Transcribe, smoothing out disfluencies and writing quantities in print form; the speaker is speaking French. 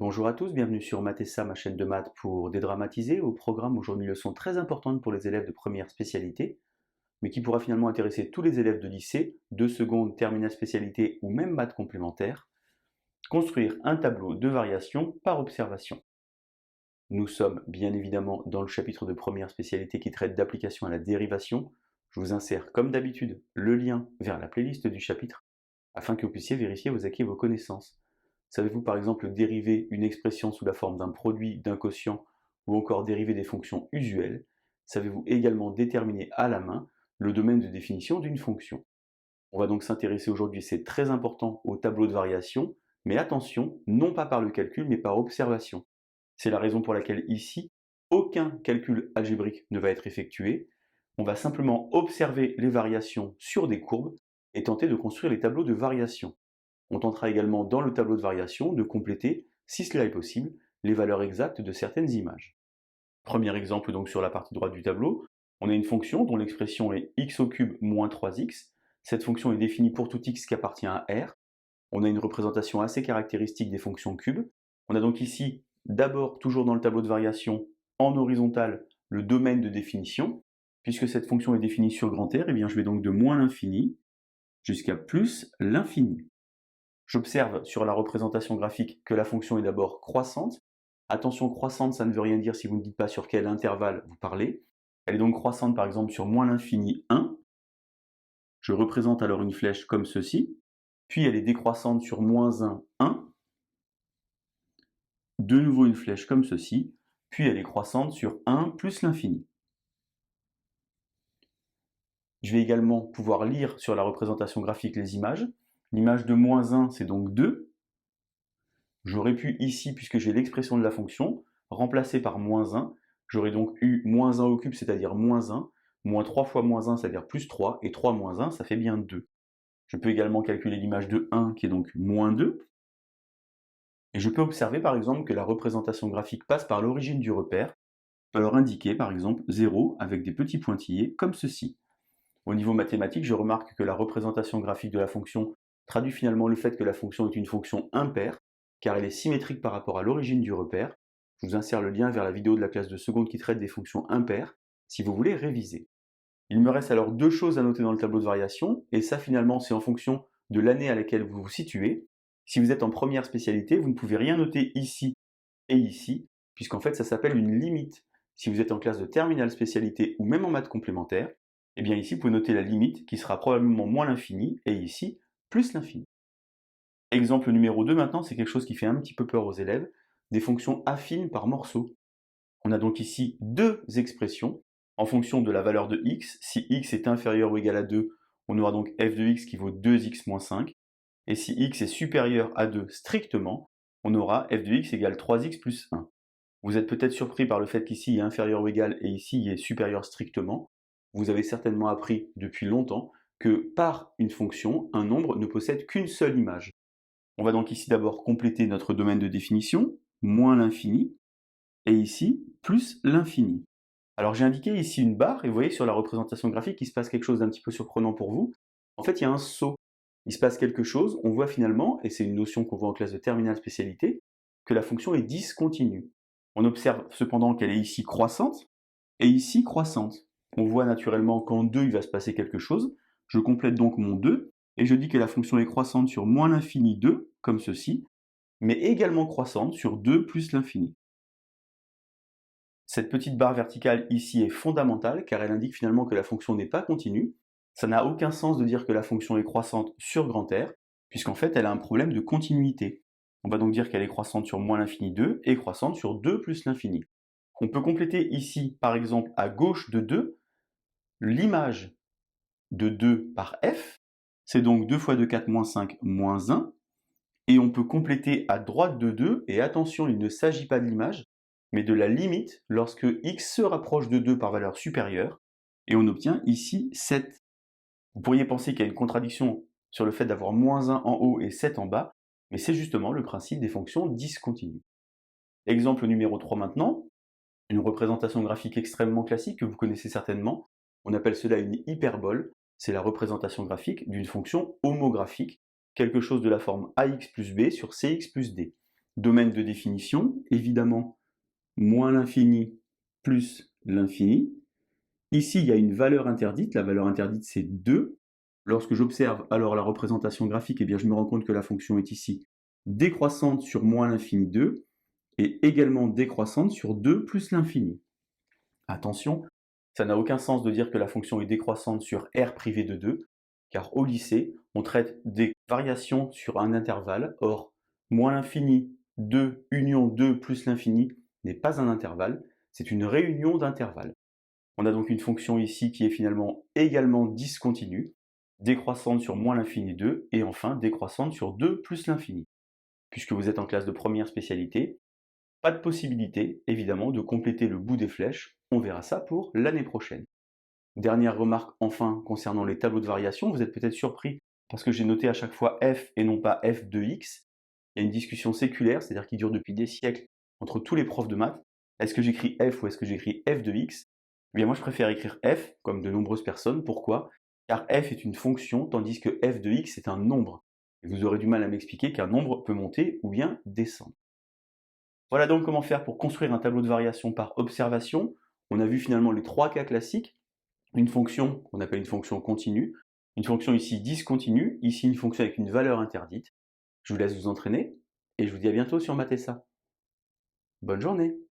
Bonjour à tous, bienvenue sur Mathessa, ma chaîne de maths pour dédramatiser. Au programme aujourd'hui une leçon très importante pour les élèves de première spécialité, mais qui pourra finalement intéresser tous les élèves de lycée, de seconde, terminale spécialité ou même maths complémentaires. Construire un tableau de variation par observation. Nous sommes bien évidemment dans le chapitre de première spécialité qui traite d'application à la dérivation. Je vous insère comme d'habitude le lien vers la playlist du chapitre afin que vous puissiez vérifier vos acquis et vos connaissances. Savez-vous par exemple dériver une expression sous la forme d'un produit, d'un quotient ou encore dériver des fonctions usuelles? Savez-vous également déterminer à la main le domaine de définition d'une fonction? On va donc s'intéresser aujourd'hui, c'est très important, au tableau de variation, mais attention, non pas par le calcul, mais par observation. C'est la raison pour laquelle ici, aucun calcul algébrique ne va être effectué. On va simplement observer les variations sur des courbes et tenter de construire les tableaux de variation. On tentera également dans le tableau de variation de compléter, si cela est possible, les valeurs exactes de certaines images. Premier exemple donc sur la partie droite du tableau, on a une fonction dont l'expression est x au cube moins 3x. Cette fonction est définie pour tout x qui appartient à R. On a une représentation assez caractéristique des fonctions cubes. On a donc ici, d'abord, toujours dans le tableau de variation, en horizontal, le domaine de définition. Puisque cette fonction est définie sur grand R, eh bien je vais donc de moins l'infini jusqu'à plus l'infini. J'observe sur la représentation graphique que la fonction est d'abord croissante. Attention, croissante, ça ne veut rien dire si vous ne dites pas sur quel intervalle vous parlez. Elle est donc croissante par exemple sur moins l'infini 1. Je représente alors une flèche comme ceci. Puis elle est décroissante sur moins 1, 1. De nouveau une flèche comme ceci. Puis elle est croissante sur 1 plus l'infini. Je vais également pouvoir lire sur la représentation graphique les images. L'image de moins 1, c'est donc 2. J'aurais pu ici, puisque j'ai l'expression de la fonction, remplacer par moins 1. J'aurais donc eu moins 1 au cube, c'est-à-dire moins 1, moins 3 fois moins 1, c'est-à-dire plus 3, et 3 moins 1, ça fait bien 2. Je peux également calculer l'image de 1, qui est donc moins 2. Et je peux observer par exemple que la représentation graphique passe par l'origine du repère. Je peux alors indiquer par exemple 0 avec des petits pointillés, comme ceci. Au niveau mathématique, je remarque que la représentation graphique de la fonction traduit finalement le fait que la fonction est une fonction impaire, car elle est symétrique par rapport à l'origine du repère. Je vous insère le lien vers la vidéo de la classe de seconde qui traite des fonctions impaires, si vous voulez réviser. Il me reste alors deux choses à noter dans le tableau de variation, et ça finalement c'est en fonction de l'année à laquelle vous vous situez. Si vous êtes en première spécialité, vous ne pouvez rien noter ici et ici, puisqu'en fait ça s'appelle une limite. Si vous êtes en classe de terminale spécialité ou même en maths complémentaire, eh bien ici vous pouvez noter la limite qui sera probablement moins l'infini, et ici plus l'infini. Exemple numéro 2 maintenant, c'est quelque chose qui fait un petit peu peur aux élèves, des fonctions affines par morceaux. On a donc ici deux expressions en fonction de la valeur de x. Si x est inférieur ou égal à 2, on aura donc f de x qui vaut 2x moins 5. Et si x est supérieur à 2 strictement, on aura f de x égale 3x plus 1. Vous êtes peut-être surpris par le fait qu'ici il est inférieur ou égal et ici il est supérieur strictement. Vous avez certainement appris depuis longtemps que par une fonction, un nombre ne possède qu'une seule image. On va donc ici d'abord compléter notre domaine de définition, moins l'infini, et ici, plus l'infini. Alors j'ai indiqué ici une barre, et vous voyez sur la représentation graphique, il se passe quelque chose d'un petit peu surprenant pour vous. En fait, il y a un saut. Il se passe quelque chose, on voit finalement, et c'est une notion qu'on voit en classe de terminale spécialité, que la fonction est discontinue. On observe cependant qu'elle est ici croissante, et ici croissante. On voit naturellement qu'en 2, il va se passer quelque chose. Je complète donc mon 2, et je dis que la fonction est croissante sur moins l'infini 2, comme ceci, mais également croissante sur 2 plus l'infini. Cette petite barre verticale ici est fondamentale, car elle indique finalement que la fonction n'est pas continue. Ça n'a aucun sens de dire que la fonction est croissante sur grand R, puisqu'en fait elle a un problème de continuité. On va donc dire qu'elle est croissante sur moins l'infini 2 et croissante sur 2 plus l'infini. On peut compléter ici, par exemple, à gauche de 2, l'image de 2 par f, c'est donc 2 fois 2, 4, moins 5, moins 1, et on peut compléter à droite de 2, et attention, il ne s'agit pas de l'image, mais de la limite lorsque x se rapproche de 2 par valeur supérieure, et on obtient ici 7. Vous pourriez penser qu'il y a une contradiction sur le fait d'avoir moins 1 en haut et 7 en bas, mais c'est justement le principe des fonctions discontinues. Exemple numéro 3 maintenant, une représentation graphique extrêmement classique que vous connaissez certainement. On appelle cela une hyperbole. C'est la représentation graphique d'une fonction homographique, quelque chose de la forme ax plus b sur cx plus d. Domaine de définition, évidemment, moins l'infini plus l'infini. Ici, il y a une valeur interdite. La valeur interdite, c'est 2. Lorsque j'observe alors la représentation graphique, eh bien, je me rends compte que la fonction est ici décroissante sur moins l'infini 2 et également décroissante sur 2 plus l'infini. Attention, ça n'a aucun sens de dire que la fonction est décroissante sur R privé de 2, car au lycée, on traite des variations sur un intervalle. Or, moins l'infini 2 union 2 plus l'infini n'est pas un intervalle, c'est une réunion d'intervalles. On a donc une fonction ici qui est finalement également discontinue, décroissante sur moins l'infini 2, et enfin décroissante sur 2 plus l'infini. Puisque vous êtes en classe de première spécialité, pas de possibilité, évidemment, de compléter le bout des flèches. On verra ça pour l'année prochaine. Dernière remarque enfin concernant les tableaux de variation, vous êtes peut-être surpris parce que j'ai noté à chaque fois f et non pas f de x. Il y a une discussion séculaire, c'est-à-dire qui dure depuis des siècles entre tous les profs de maths. Est-ce que j'écris f ou est-ce que j'écris f de x? Eh bien moi je préfère écrire f, comme de nombreuses personnes. Pourquoi? Car f est une fonction, tandis que f de x est un nombre. Et vous aurez du mal à m'expliquer qu'un nombre peut monter ou bien descendre. Voilà donc comment faire pour construire un tableau de variation par observation. On a vu finalement les trois cas classiques. Une fonction qu'on appelle une fonction continue, une fonction ici discontinue, ici une fonction avec une valeur interdite. Je vous laisse vous entraîner et je vous dis à bientôt sur Mathessa. Bonne journée!